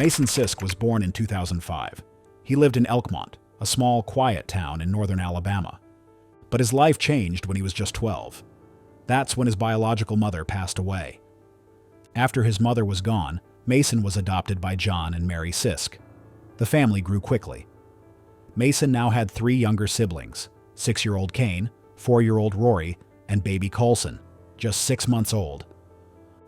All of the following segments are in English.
Mason Cisk was born in 2005. He lived in Elkmont, a small, quiet town in northern Alabama. But his life changed when he was just 12. That's when his biological mother passed away. After his mother was gone, Mason was adopted by John and Mary Cisk. The family grew quickly. Mason now had 3 younger siblings, 6-year-old Kane, 4-year-old Rory, and baby Coulson, just 6 months old.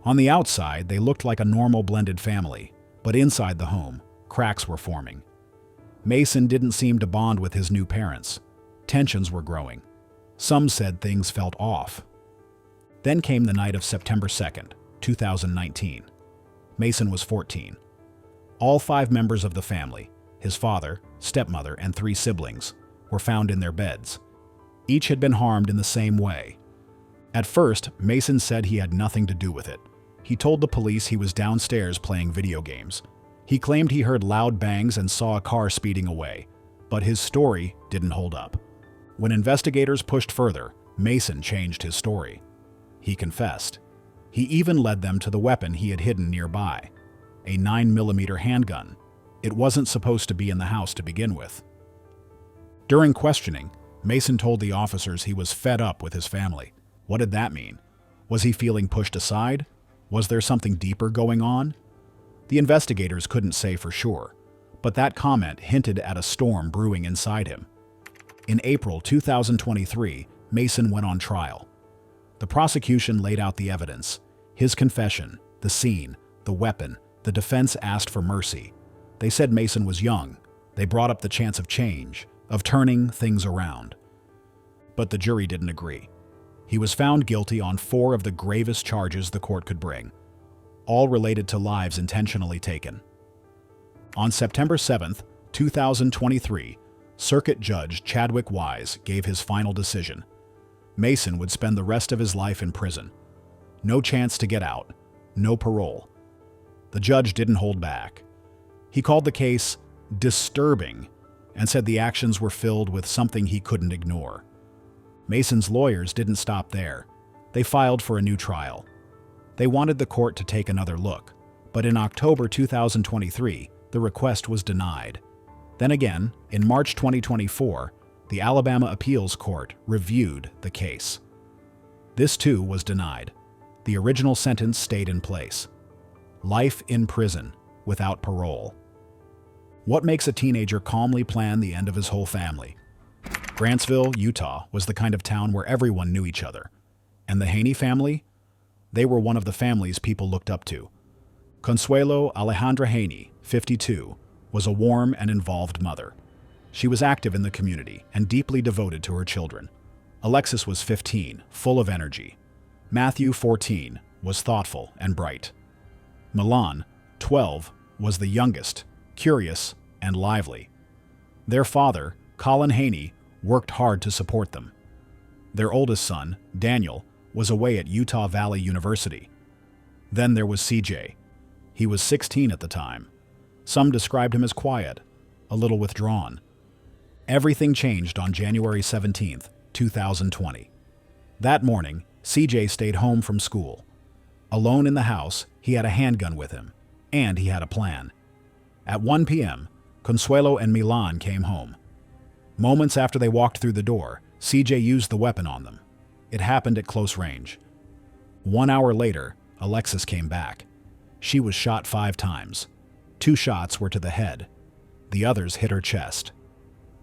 On the outside, they looked like a normal blended family, but inside the home, cracks were forming. Mason didn't seem to bond with his new parents. Tensions were growing. Some said things felt off. Then came the night of September 2nd, 2019. Mason was 14. All 5 members of the family, his father, stepmother, and 3 siblings, were found in their beds. Each had been harmed in the same way. At first, Mason said he had nothing to do with it. He told the police he was downstairs playing video games. He claimed he heard loud bangs and saw a car speeding away, but his story didn't hold up. When investigators pushed further, Mason changed his story. He confessed. He even led them to the weapon he had hidden nearby, a 9mm handgun. It wasn't supposed to be in the house to begin with. During questioning, Mason told the officers he was fed up with his family. What did that mean? Was he feeling pushed aside? Was there something deeper going on? The investigators couldn't say for sure, but that comment hinted at a storm brewing inside him. In April 2023, Mason went on trial. The prosecution laid out the evidence, his confession, the scene, the weapon. The defense asked for mercy. They said Mason was young. They brought up the chance of change, of turning things around. But the jury didn't agree. He was found guilty on 4 of the gravest charges the court could bring, all related to lives intentionally taken. On September 7, 2023, Circuit Judge Chadwick Wise gave his final decision. Mason would spend the rest of his life in prison. No chance to get out, no parole. The judge didn't hold back. He called the case disturbing and said the actions were filled with something he couldn't ignore. Mason's lawyers didn't stop there. They filed for a new trial. They wanted the court to take another look, but in October 2023, the request was denied. Then again, in March 2024, the Alabama Appeals Court reviewed the case. This too was denied. The original sentence stayed in place. Life in prison without parole. What makes a teenager calmly plan the end of his whole family? Grantsville, Utah was the kind of town where everyone knew each other. And the Haney family? They were one of the families people looked up to. Consuelo Alejandra Haney, 52, was a warm and involved mother. She was active in the community and deeply devoted to her children. Alexis was 15, full of energy. Matthew, 14, was thoughtful and bright. Milan, 12, was the youngest, curious and lively. Their father, Colin Haney, worked hard to support them. Their oldest son, Daniel, was away at Utah Valley University. Then there was CJ. He was 16 at the time. Some described him as quiet, a little withdrawn. Everything changed on January 17, 2020. That morning, CJ stayed home from school. Alone in the house, he had a handgun with him, and he had a plan. At 1 p.m., Consuelo and Milan came home. Moments after they walked through the door, CJ used the weapon on them. It happened at close range. 1 hour later, Alexis came back. She was shot 5 times. 2 shots were to the head. The others hit her chest.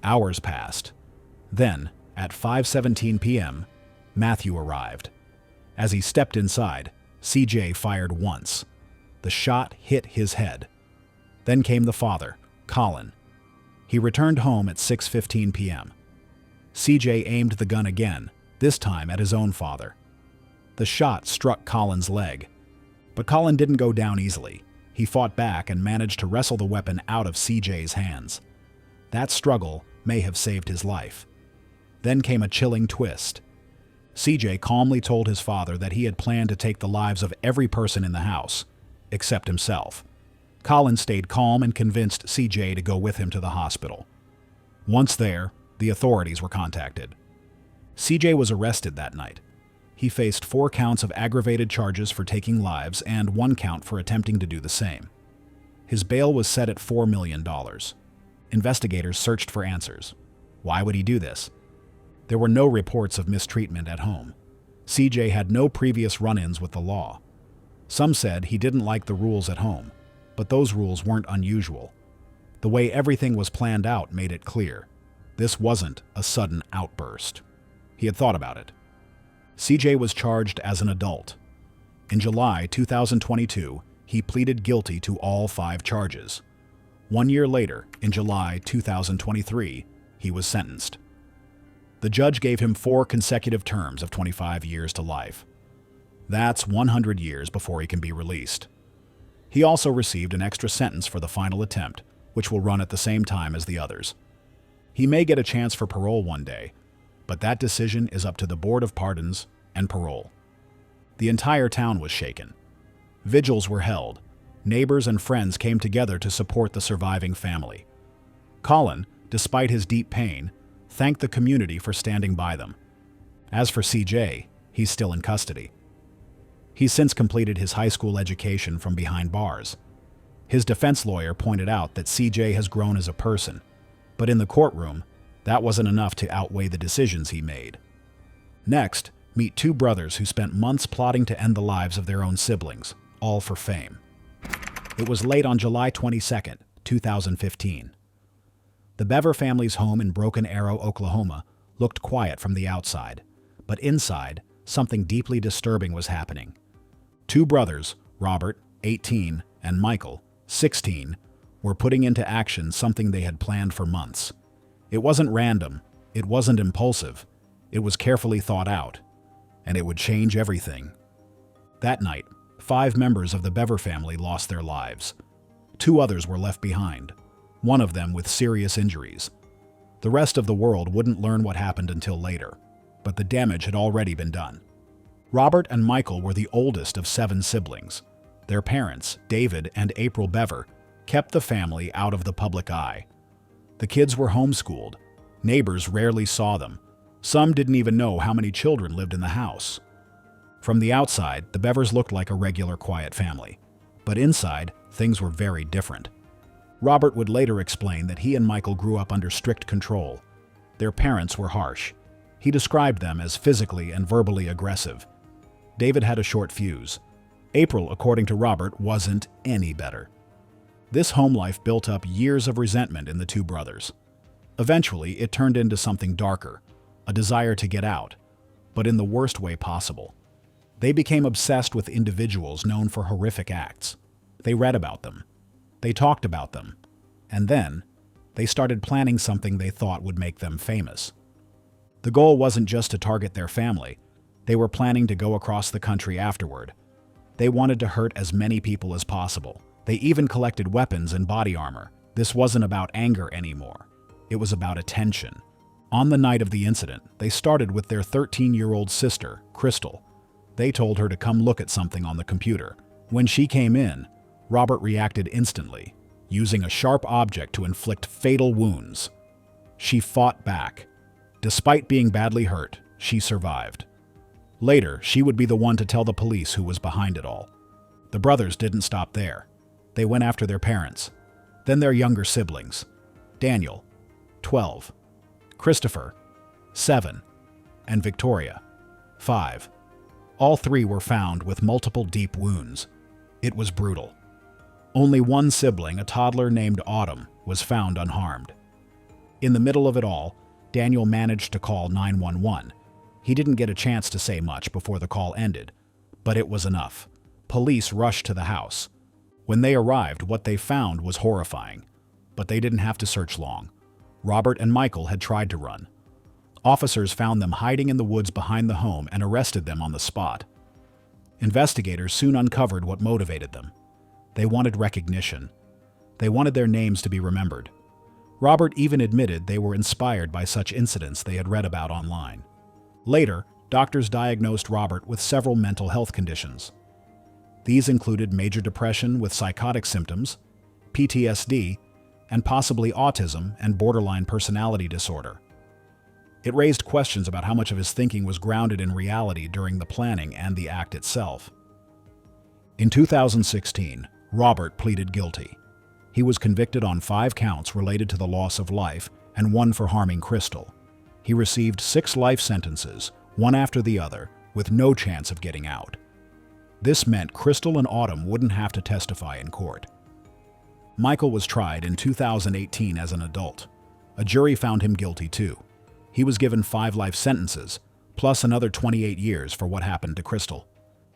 Hours passed. Then, at 5:17 p.m., Matthew arrived. As he stepped inside, CJ fired once. The shot hit his head. Then came the father, Colin. He returned home at 6:15 p.m. CJ aimed the gun again, this time at his own father. The shot struck Colin's leg. But Colin didn't go down easily. He fought back and managed to wrestle the weapon out of CJ's hands. That struggle may have saved his life. Then came a chilling twist. CJ calmly told his father that he had planned to take the lives of every person in the house, except himself. Colin stayed calm and convinced CJ to go with him to the hospital. Once there, the authorities were contacted. CJ was arrested that night. He faced 4 counts of aggravated charges for taking lives and 1 count for attempting to do the same. His bail was set at $4 million. Investigators searched for answers. Why would he do this? There were no reports of mistreatment at home. CJ had no previous run-ins with the law. Some said he didn't like the rules at home, but those rules weren't unusual. The way everything was planned out made it clear. This wasn't a sudden outburst. He had thought about it. CJ was charged as an adult. In July 2022, he pleaded guilty to all 5 charges. 1 year later, in July 2023, he was sentenced. The judge gave him 4 consecutive terms of 25 years to life. That's 100 years before he can be released. He also received an extra sentence for the final attempt, which will run at the same time as the others. He may get a chance for parole one day, but that decision is up to the Board of Pardons and Parole. The entire town was shaken. Vigils were held. Neighbors and friends came together to support the surviving family. Colin, despite his deep pain, thanked the community for standing by them. As for CJ, he's still in custody. He's since completed his high school education from behind bars. His defense lawyer pointed out that CJ has grown as a person, but in the courtroom, that wasn't enough to outweigh the decisions he made. Next, meet 2 brothers who spent months plotting to end the lives of their own siblings, all for fame. It was late on July 22, 2015. The Bever family's home in Broken Arrow, Oklahoma, looked quiet from the outside, but inside, something deeply disturbing was happening. 2 brothers, Robert, 18, and Michael, 16, were putting into action something they had planned for months. It wasn't random, it wasn't impulsive, it was carefully thought out, and it would change everything. That night, 5 members of the Bever family lost their lives. 2 others were left behind, one of them with serious injuries. The rest of the world wouldn't learn what happened until later, but the damage had already been done. Robert and Michael were the oldest of 7 siblings. Their parents, David and April Bever, kept the family out of the public eye. The kids were homeschooled. Neighbors rarely saw them. Some didn't even know how many children lived in the house. From the outside, the Bevers looked like a regular quiet family, but inside, things were very different. Robert would later explain that he and Michael grew up under strict control. Their parents were harsh. He described them as physically and verbally aggressive. David had a short fuse. April, according to Robert, wasn't any better. This home life built up years of resentment in the 2 brothers. Eventually, it turned into something darker, a desire to get out, but in the worst way possible. They became obsessed with individuals known for horrific acts. They read about them. They talked about them. And then, they started planning something they thought would make them famous. The goal wasn't just to target their family. They were planning to go across the country afterward. They wanted to hurt as many people as possible. They even collected weapons and body armor. This wasn't about anger anymore. It was about attention. On the night of the incident, they started with their 13-year-old sister, Crystal. They told her to come look at something on the computer. When she came in, Robert reacted instantly, using a sharp object to inflict fatal wounds. She fought back. Despite being badly hurt, she survived. Later, she would be the one to tell the police who was behind it all. The brothers didn't stop there. They went after their parents, then their younger siblings, Daniel, 12, Christopher, 7, and Victoria, 5. All 3 were found with multiple deep wounds. It was brutal. Only one sibling, a toddler named Autumn, was found unharmed. In the middle of it all, Daniel managed to call 911. He didn't get a chance to say much before the call ended, but it was enough. Police rushed to the house. When they arrived, what they found was horrifying, but they didn't have to search long. Robert and Michael had tried to run. Officers found them hiding in the woods behind the home and arrested them on the spot. Investigators soon uncovered what motivated them. They wanted recognition. They wanted their names to be remembered. Robert even admitted they were inspired by such incidents they had read about online. Later, doctors diagnosed Robert with several mental health conditions. These included major depression with psychotic symptoms, PTSD, and possibly autism and borderline personality disorder. It raised questions about how much of his thinking was grounded in reality during the planning and the act itself. In 2016, Robert pleaded guilty. He was convicted on 5 counts related to the loss of life and 1 for harming Crystal. He received 6 life sentences, one after the other, with no chance of getting out. This meant Crystal and Autumn wouldn't have to testify in court. Michael was tried in 2018 as an adult. A jury found him guilty too. He was given 5 life sentences, plus another 28 years for what happened to Crystal.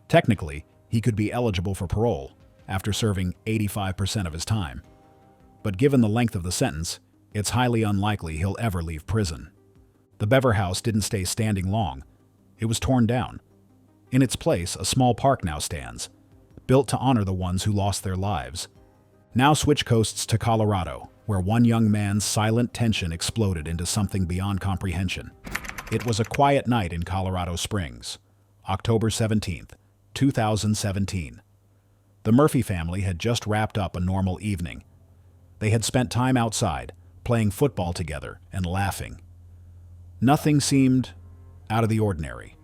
Technically, he could be eligible for parole after serving 85% of his time. But given the length of the sentence, it's highly unlikely he'll ever leave prison. The Bever house didn't stay standing long. It was torn down. In its place, a small park now stands, built to honor the ones who lost their lives. Now switch coasts to Colorado, where one young man's silent tension exploded into something beyond comprehension. It was a quiet night in Colorado Springs, October 17th, 2017. The Murphy family had just wrapped up a normal evening. They had spent time outside, playing football together and laughing. Nothing seemed out of the ordinary.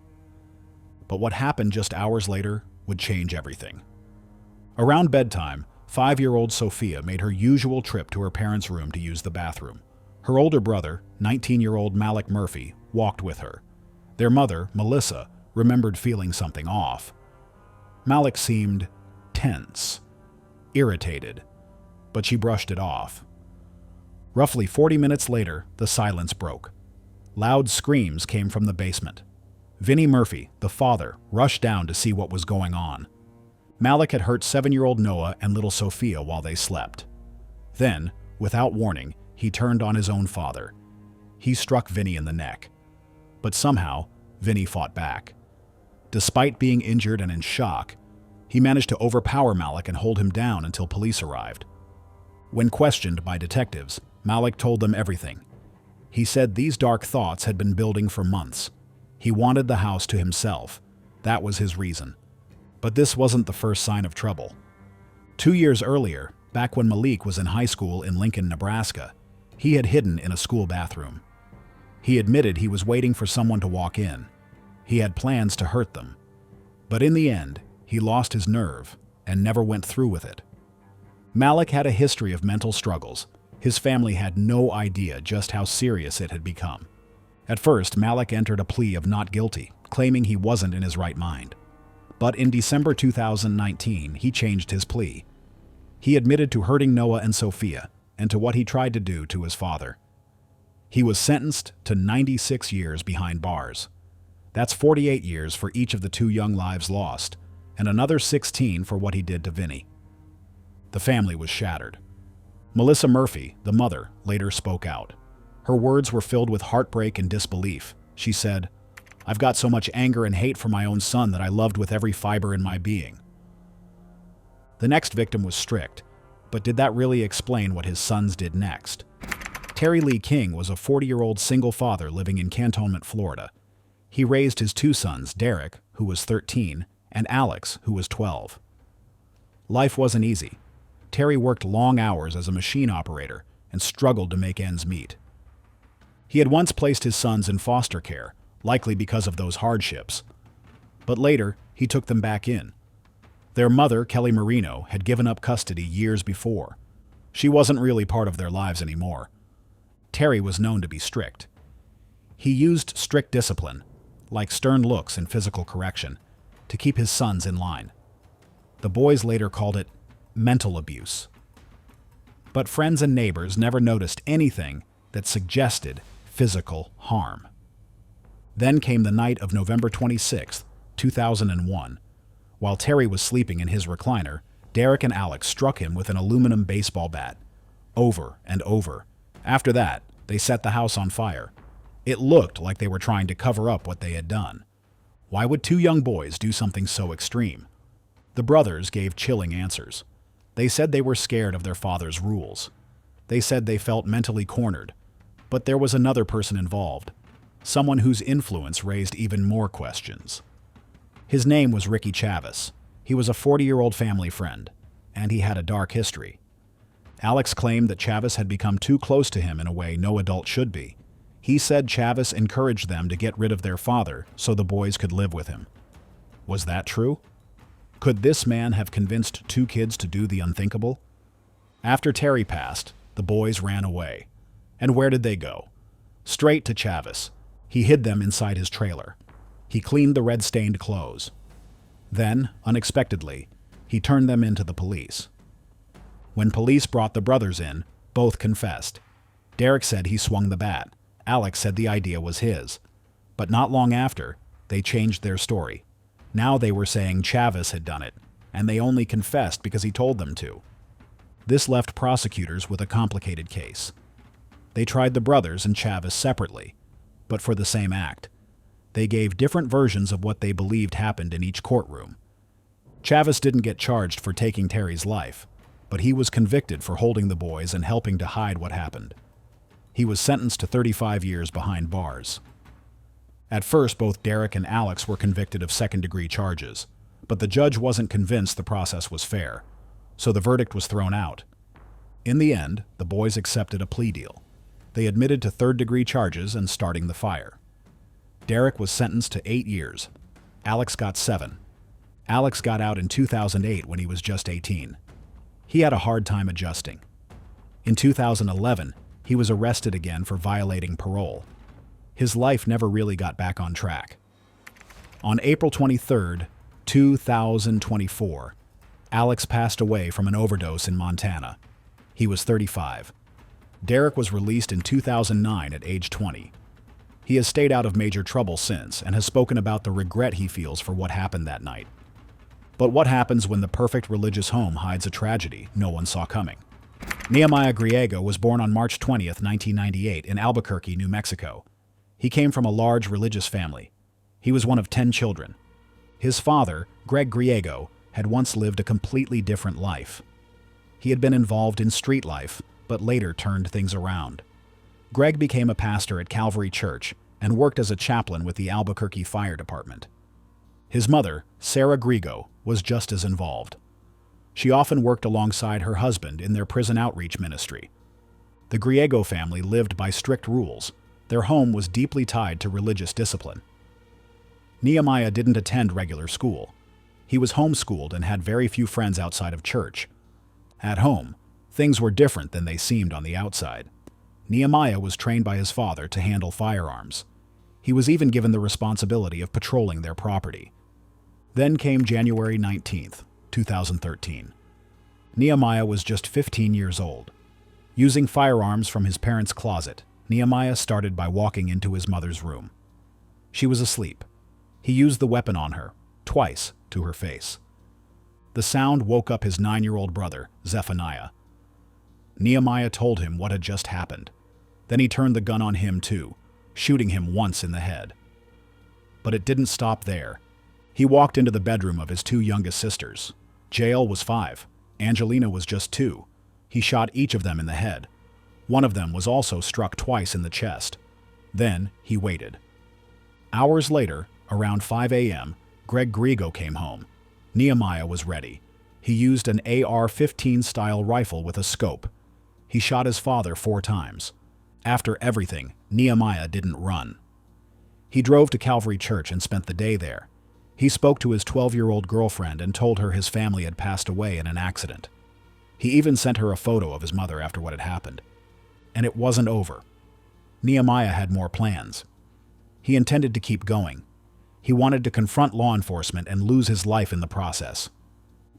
But what happened just hours later would change everything. Around bedtime, 5-year-old Sophia made her usual trip to her parents' room to use the bathroom. Her older brother, 19-year-old Malik Murphy, walked with her. Their mother, Melissa, remembered feeling something off. Malik seemed tense, irritated, but she brushed it off. Roughly 40 minutes later, the silence broke. Loud screams came from the basement. Vinnie Murphy, the father, rushed down to see what was going on. Malik had hurt 7-year-old Noah and little Sophia while they slept. Then, without warning, he turned on his own father. He struck Vinnie in the neck. But somehow, Vinnie fought back. Despite being injured and in shock, he managed to overpower Malik and hold him down until police arrived. When questioned by detectives, Malik told them everything. He said these dark thoughts had been building for months. He wanted the house to himself. That was his reason. But this wasn't the first sign of trouble. 2 years earlier, back when Malik was in high school in Lincoln, Nebraska, he had hidden in a school bathroom. He admitted he was waiting for someone to walk in. He had plans to hurt them. But in the end, he lost his nerve and never went through with it. Malik had a history of mental struggles. His family had no idea just how serious it had become. At first, Malik entered a plea of not guilty, claiming he wasn't in his right mind. But in December 2019, he changed his plea. He admitted to hurting Noah and Sophia and to what he tried to do to his father. He was sentenced to 96 years behind bars. That's 48 years for each of the 2 young lives lost, and another 16 for what he did to Vinnie. The family was shattered. Melissa Murphy, the mother, later spoke out. Her words were filled with heartbreak and disbelief. She said, "I've got so much anger and hate for my own son that I loved with every fiber in my being." The next victim was strict, but did that really explain what his sons did next? Terry Lee King was a 40-year-old single father living in Cantonment, Florida. He raised his 2 sons, Derek, who was 13, and Alex, who was 12. Life wasn't easy. Terry worked long hours as a machine operator and struggled to make ends meet. He had once placed his sons in foster care, likely because of those hardships. But later, he took them back in. Their mother, Kelly Marino, had given up custody years before. She wasn't really part of their lives anymore. Terry was known to be strict. He used strict discipline, like stern looks and physical correction, to keep his sons in line. The boys later called it mental abuse. But friends and neighbors never noticed anything that suggested physical harm. Then came the night of November 26, 2001. While Terry was sleeping in his recliner, Derek and Alex struck him with an aluminum baseball bat, over and over. After that, they set the house on fire. It looked like they were trying to cover up what they had done. Why would 2 young boys do something so extreme? The brothers gave chilling answers. They said they were scared of their father's rules. They said they felt mentally cornered. But there was another person involved, someone whose influence raised even more questions. His name was Ricky Chavis. He was a 40-year-old family friend, and he had a dark history. Alex claimed that Chavis had become too close to him in a way no adult should be. He said Chavis encouraged them to get rid of their father so the boys could live with him. Was that true? Could this man have convinced 2 kids to do the unthinkable? After Terry passed, the boys ran away. And where did they go? Straight to Chavis. He hid them inside his trailer. He cleaned the red-stained clothes. Then, unexpectedly, he turned them into the police. When police brought the brothers in, both confessed. Derek said he swung the bat. Alex said the idea was his. But not long after, they changed their story. Now they were saying Chavis had done it, and they only confessed because he told them to. This left prosecutors with a complicated case. They tried the brothers and Chavis separately, but for the same act. They gave different versions of what they believed happened in each courtroom. Chavis didn't get charged for taking Terry's life, but he was convicted for holding the boys and helping to hide what happened. He was sentenced to 35 years behind bars. At first, both Derek and Alex were convicted of second-degree charges, but the judge wasn't convinced the process was fair, so the verdict was thrown out. In the end, the boys accepted a plea deal. They admitted to third-degree charges and starting the fire. Derek was sentenced to 8 years. Alex got 7. Alex got out in 2008 when he was just 18. He had a hard time adjusting. In 2011, he was arrested again for violating parole. His life never really got back on track. On April 23, 2024, Alex passed away from an overdose in Montana. He was 35. Derek was released in 2009 at age 20. He has stayed out of major trouble since and has spoken about the regret he feels for what happened that night. But what happens when the perfect religious home hides a tragedy no one saw coming? Nehemiah Grigo was born on March 20, 1998 in Albuquerque, New Mexico. He came from a large religious family. He was one of 10 children. His father, Greg Grigo, had once lived a completely different life. He had been involved in street life, but later turned things around. Greg became a pastor at Calvary Church and worked as a chaplain with the Albuquerque Fire Department. His mother, Sarah Grigo, was just as involved. She often worked alongside her husband in their prison outreach ministry. The Grigo family lived by strict rules. Their home was deeply tied to religious discipline. Nehemiah didn't attend regular school. He was homeschooled and had very few friends outside of church. At home, things were different than they seemed on the outside. Nehemiah was trained by his father to handle firearms. He was even given the responsibility of patrolling their property. Then came January 19, 2013. Nehemiah was just 15 years old. Using firearms from his parents' closet, Nehemiah started by walking into his mother's room. She was asleep. He used the weapon on her, twice, to her face. The sound woke up his 9-year-old brother, Zephaniah. Nehemiah told him what had just happened. Then he turned the gun on him too, shooting him once in the head. But it didn't stop there. He walked into the bedroom of his 2 youngest sisters. Jael was 5. Angelina was just 2. He shot each of them in the head. One of them was also struck twice in the chest. Then he waited. Hours later, around 5 a.m., Greg Grigo came home. Nehemiah was ready. He used an AR-15 style rifle with a scope. He shot his father 4 times. After everything, Nehemiah didn't run. He drove to Calvary Church and spent the day there. He spoke to his 12-year-old girlfriend and told her his family had passed away in an accident. He even sent her a photo of his mother after what had happened. And it wasn't over. Nehemiah had more plans. He intended to keep going. He wanted to confront law enforcement and lose his life in the process.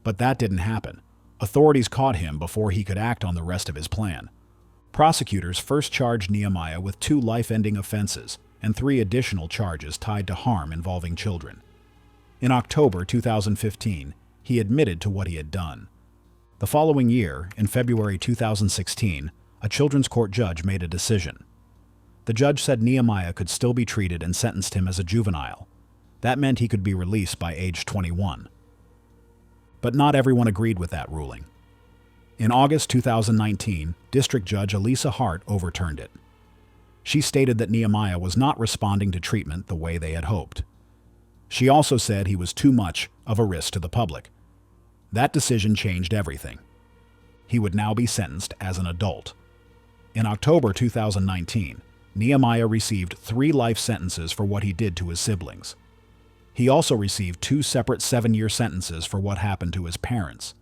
But that didn't happen. Authorities caught him before he could act on the rest of his plan. Prosecutors first charged Nehemiah with 2 life-ending offenses and 3 additional charges tied to harm involving children. In October 2015, he admitted to what he had done. The following year, in February 2016, a children's court judge made a decision. The judge said Nehemiah could still be treated and sentenced him as a juvenile. That meant he could be released by age 21. But not everyone agreed with that ruling. In August 2019, District Judge Elisa Hart overturned it. She stated that Nehemiah was not responding to treatment the way they had hoped. She also said he was too much of a risk to the public. That decision changed everything. He would now be sentenced as an adult. In October 2019, Nehemiah received 3 life sentences for what he did to his siblings. He also received 2 separate 7-year sentences for what happened to his parents.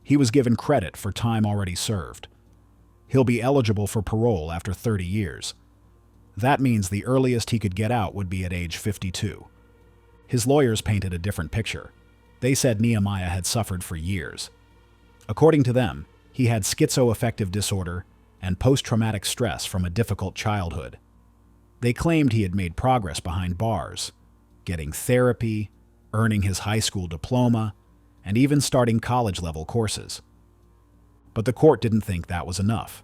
He was given credit for time already served. He'll be eligible for parole after 30 years. That means the earliest he could get out would be at age 52. His lawyers painted a different picture. They said Nehemiah had suffered for years. According to them, he had schizoaffective disorder and post-traumatic stress from a difficult childhood. They claimed he had made progress behind bars, getting therapy, earning his high school diploma, and even starting college-level courses. But the court didn't think that was enough.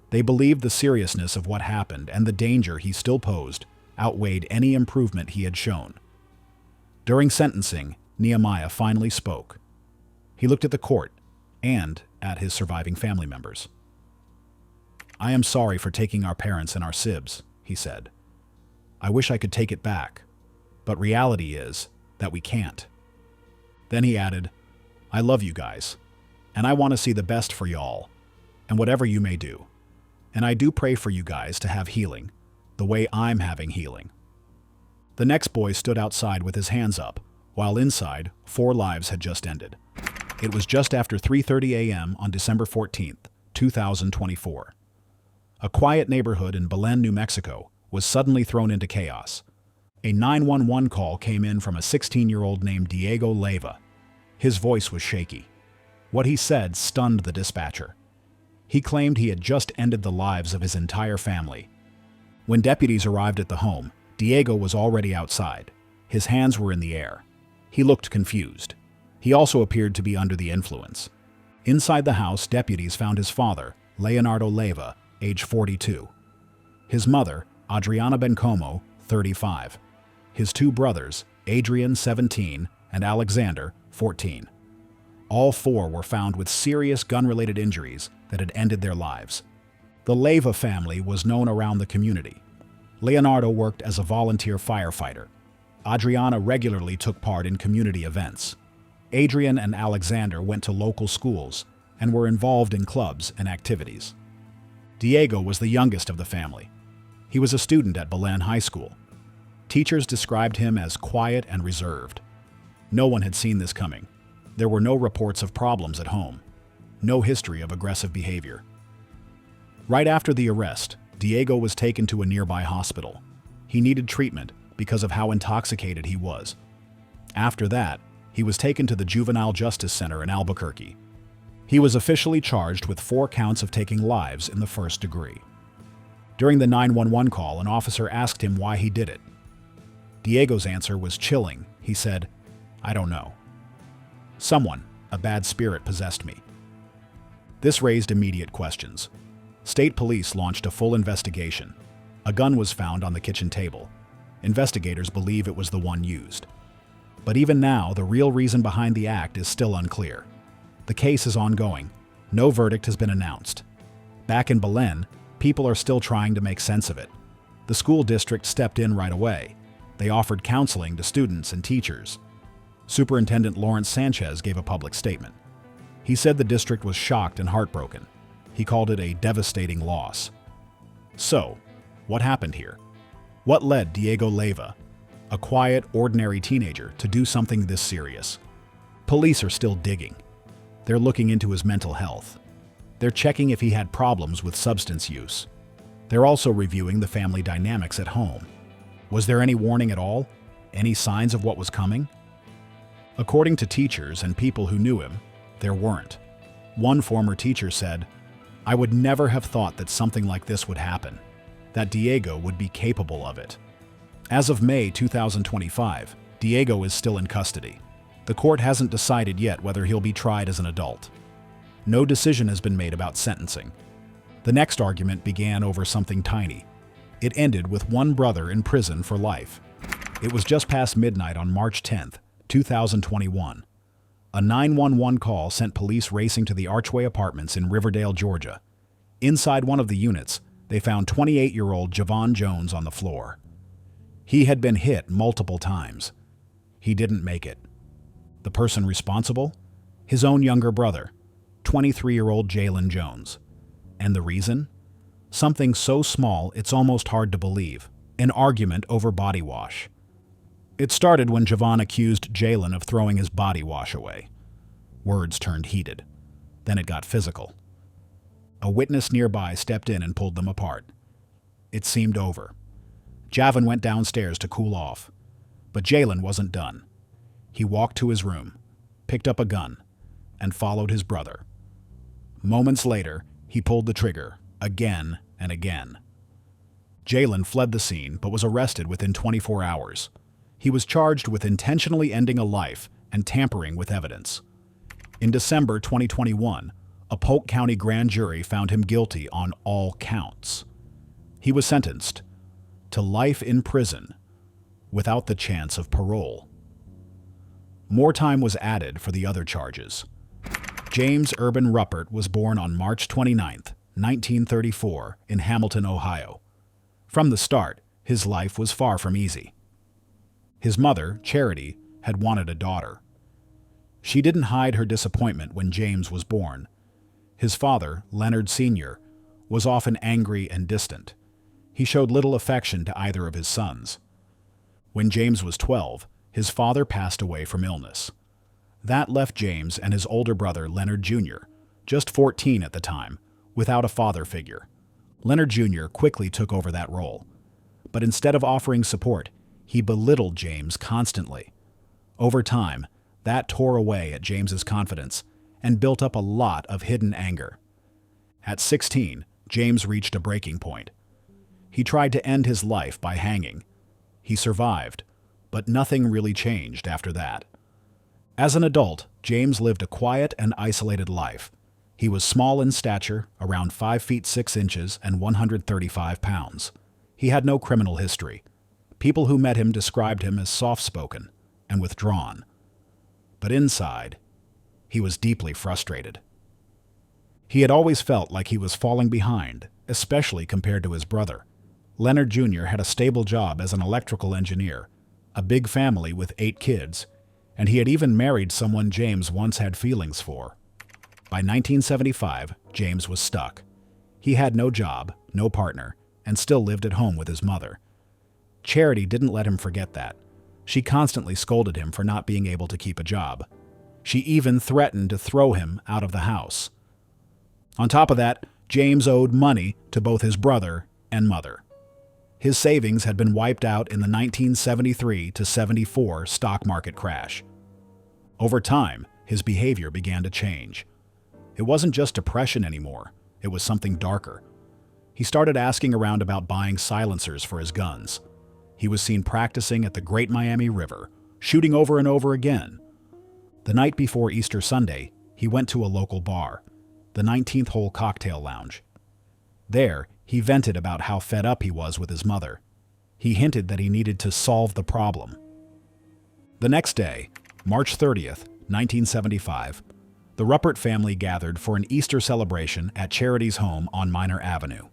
They believed the seriousness of what happened and the danger he still posed outweighed any improvement he had shown. During sentencing, Nehemiah finally spoke. He looked at the court and at his surviving family members. "I am sorry for taking our parents and our sibs," he said. "I wish I could take it back, but reality is that we can't." Then he added, "I love you guys, and I want to see the best for y'all, and whatever you may do. And I do pray for you guys to have healing, the way I'm having healing." The next boy stood outside with his hands up, while inside, 4 lives had just ended. It was just after 3:30 a.m. on December 14th, 2024. A quiet neighborhood in Belen, New Mexico, was suddenly thrown into chaos. A 911 call came in from a 16-year-old named Diego Leva. His voice was shaky. What he said stunned the dispatcher. He claimed he had just ended the lives of his entire family. When deputies arrived at the home, Diego was already outside. His hands were in the air. He looked confused. He also appeared to be under the influence. Inside the house, deputies found his father, Leonardo Leva, age 42. His mother, Adriana Bencomo, 35. His 2 brothers, Adrian, 17, and Alexander, 14. All 4 were found with serious gun-related injuries that had ended their lives. The Leva family was known around the community. Leonardo worked as a volunteer firefighter. Adriana regularly took part in community events. Adrian and Alexander went to local schools and were involved in clubs and activities. Diego was the youngest of the family. He was a student at Belen High School. Teachers described him as quiet and reserved. No one had seen this coming. There were no reports of problems at home. No history of aggressive behavior. Right after the arrest, Diego was taken to a nearby hospital. He needed treatment because of how intoxicated he was. After that, he was taken to the Juvenile Justice Center in Albuquerque. He was officially charged with 4 counts of taking lives in the first degree. During the 911 call, an officer asked him why he did it. Diego's answer was chilling. He said, "I don't know. Someone, a bad spirit, possessed me." This raised immediate questions. State police launched a full investigation. A gun was found on the kitchen table. Investigators believe it was the one used. But even now, the real reason behind the act is still unclear. The case is ongoing. No verdict has been announced. Back in Belen, people are still trying to make sense of it. The school district stepped in right away. They offered counseling to students and teachers. Superintendent Lawrence Sanchez gave a public statement. He said the district was shocked and heartbroken. He called it a devastating loss. So, what happened here? What led Diego Leva, a quiet, ordinary teenager, to do something this serious? Police are still digging. They're looking into his mental health. They're checking if he had problems with substance use. They're also reviewing the family dynamics at home. Was there any warning at all? Any signs of what was coming? According to teachers and people who knew him, there weren't. One former teacher said, "I would never have thought that something like this would happen, that Diego would be capable of it." As of May 2025, Diego is still in custody. The court hasn't decided yet whether he'll be tried as an adult. No decision has been made about sentencing. The next argument began over something tiny. It ended with one brother in prison for life. It was just past midnight on March 10th, 2021. A 911 call sent police racing to the Archway Apartments in Riverdale, Georgia. Inside one of the units, they found 28-year-old Jaylen Jones on the floor. He had been hit multiple times. He didn't make it. The person responsible? His own younger brother, 23-year-old Jaylen Jones. And the reason? Something so small it's almost hard to believe. An argument over body wash. It started when Jaylen accused Jaylen of throwing his body wash away. Words turned heated. Then it got physical. A witness nearby stepped in and pulled them apart. It seemed over. Javon went downstairs to cool off. But Jaylen wasn't done. He walked to his room, picked up a gun, and followed his brother. Moments later, he pulled the trigger, again and again. Jaylen fled the scene but was arrested within 24 hours. He was charged with intentionally ending a life and tampering with evidence. In December 2021, a Polk County grand jury found him guilty on all counts. He was sentenced to life in prison without the chance of parole. More time was added for the other charges. James Urban Rupert was born on March 29, 1934, in Hamilton, Ohio. From the start, his life was far from easy. His mother, Charity, had wanted a daughter. She didn't hide her disappointment when James was born. His father, Leonard Sr., was often angry and distant. He showed little affection to either of his sons. When James was 12, his father passed away from illness. That left James and his older brother, Leonard Jr., just 14 at the time, without a father figure. Leonard Jr. quickly took over that role. But instead of offering support, he belittled James constantly. Over time, that tore away at James's confidence and built up a lot of hidden anger. At 16, James reached a breaking point. He tried to end his life by hanging. He survived, but nothing really changed after that. As an adult, James lived a quiet and isolated life. He was small in stature, around 5 feet 6 inches and 135 pounds. He had no criminal history. People who met him described him as soft-spoken and withdrawn. But inside, he was deeply frustrated. He had always felt like he was falling behind, especially compared to his brother. Leonard Jr. had a stable job as an electrical engineer, a big family with 8 kids, and he had even married someone James once had feelings for. By 1975, James was stuck. He had no job, no partner, and still lived at home with his mother. Charity didn't let him forget that. She constantly scolded him for not being able to keep a job. She even threatened to throw him out of the house. On top of that, James owed money to both his brother and mother. His savings had been wiped out in the 1973 to 74 stock market crash. Over time, his behavior began to change. It wasn't just depression anymore, it was something darker. He started asking around about buying silencers for his guns. He was seen practicing at the Great Miami River, shooting over and over again. The night before Easter Sunday, he went to a local bar, the 19th Hole Cocktail Lounge. There, he vented about how fed up he was with his mother. He hinted that he needed to solve the problem. The next day, March 30th, 1975, the Rupert family gathered for an Easter celebration at Charity's home on Minor Avenue.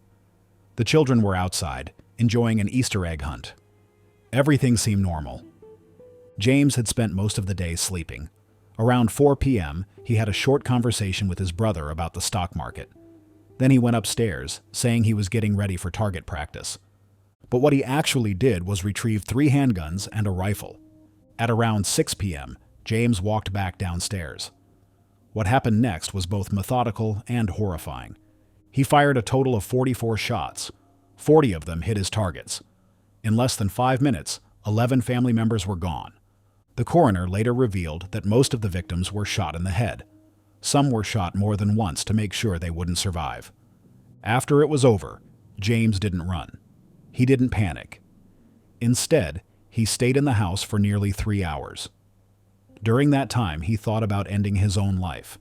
The children were outside, enjoying an Easter egg hunt. Everything seemed normal. James had spent most of the day sleeping. Around 4 p.m., he had a short conversation with his brother about the stock market. Then he went upstairs, saying he was getting ready for target practice. But what he actually did was retrieve 3 handguns and a rifle. At around 6 p.m., James walked back downstairs. What happened next was both methodical and horrifying. He fired a total of 44 shots. 40 of them hit his targets. In less than 5 minutes, 11 family members were gone. The coroner later revealed that most of the victims were shot in the head. Some were shot more than once to make sure they wouldn't survive. After it was over, James didn't run. He didn't panic. Instead, he stayed in the house for nearly 3 hours. During that time, he thought about ending his own life.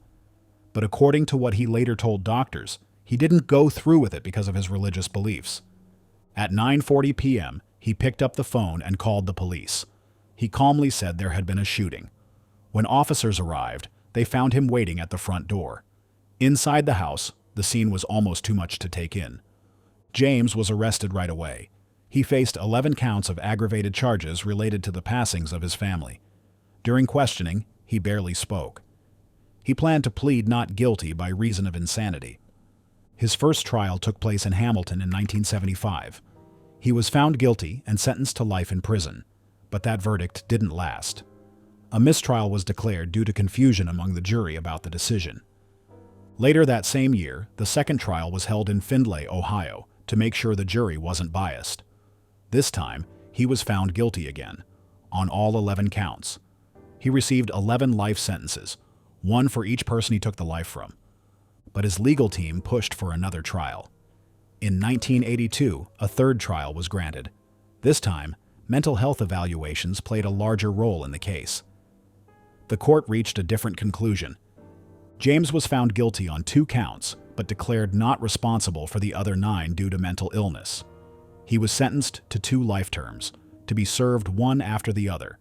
But according to what he later told doctors, he didn't go through with it because of his religious beliefs. At 9:40 p.m., he picked up the phone and called the police. He calmly said there had been a shooting. When officers arrived, they found him waiting at the front door. Inside the house, the scene was almost too much to take in. James was arrested right away. He faced 11 counts of aggravated charges related to the passings of his family. During questioning, he barely spoke. He planned to plead not guilty by reason of insanity. His first trial took place in Hamilton in 1975. He was found guilty and sentenced to life in prison, but that verdict didn't last. A mistrial was declared due to confusion among the jury about the decision. Later that same year, the second trial was held in Findlay, Ohio, to make sure the jury wasn't biased. This time, he was found guilty again, on all 11 counts. He received 11 life sentences, one for each person he took the life from. But his legal team pushed for another trial. In 1982, a third trial was granted. This time, mental health evaluations played a larger role in the case. The court reached a different conclusion. James was found guilty on 2 counts, but declared not responsible for the other 9 due to mental illness. He was sentenced to 2 life terms, to be served one after the other.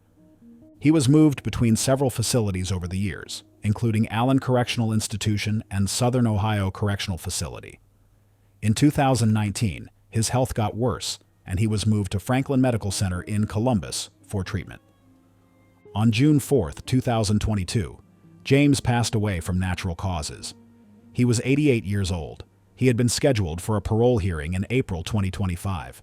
He was moved between several facilities over the years, including Allen Correctional Institution and Southern Ohio Correctional Facility. In 2019, his health got worse, and he was moved to Franklin Medical Center in Columbus for treatment. On June 4, 2022, James passed away from natural causes. He was 88 years old. He had been scheduled for a parole hearing in April 2025.